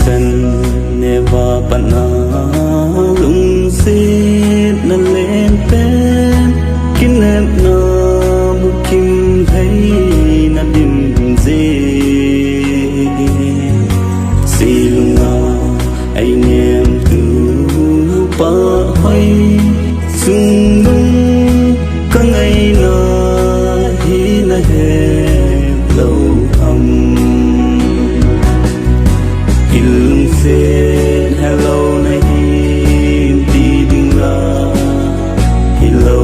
sen ne va pana lung sit na lên pen kinh em na bu kim thấy na dim dê si lunga ai em tu pa hoy sung lung ka ngày na hi na he lâu âm ilung se hello na hi ti ding la hello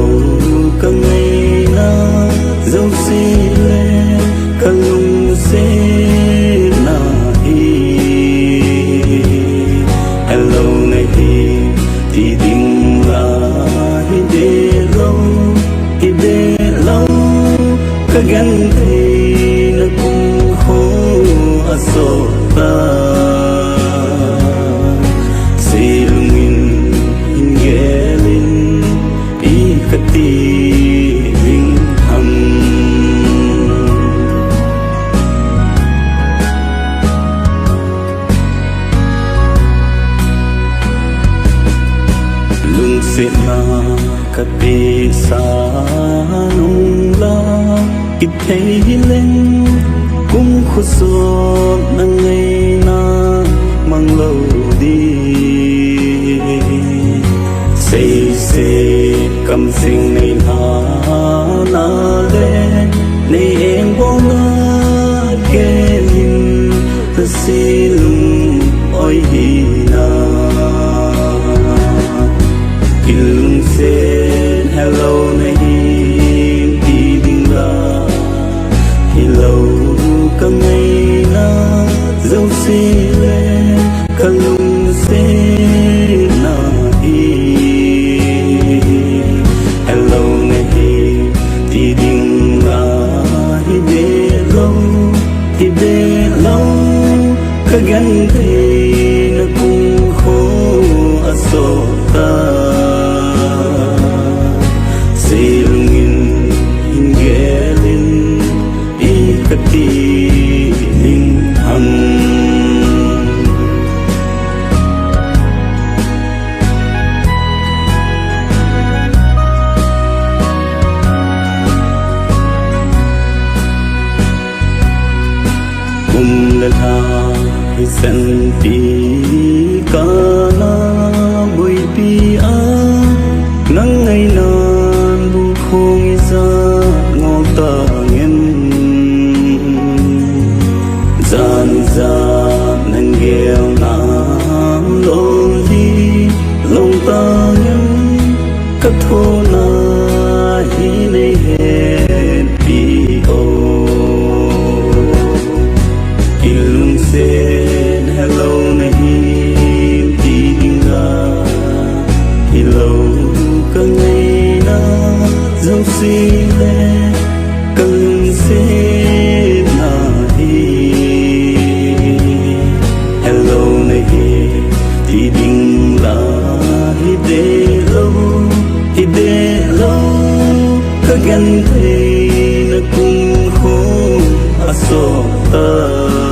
ka ngày na dấu si le ka lung se na hi hello na hi ti ding la hi de lâu ka gan thi na kung ho aso ta silungin hingelin ikati ring ham lung se na kati sa nung la kịp thấy lên cũng khó xót nắng ngày na mang lâu đi say cầm sinh này na lên này em bóng na kê linh ta si lung oi hi na ilung se hello này đi đinh la hello ka ngày na dấu si le ka lung se na hi hello này đi đinh la hi de lâu ka gan thi na kung ho aso ta silungin hingelin ikati ling ham la tha hi san pi ka na bui pi a nang ngày nan bu khong i za ngol ta ngem zan za nang gel na lo hi long ta ngem ka tho na hi nei he pi o ilung se hello nahi ti ding la hello ka ngày na dấu si le ka lung se na hi hello nahi ti ding la hi de lâu ka gan the na kung ho aso ta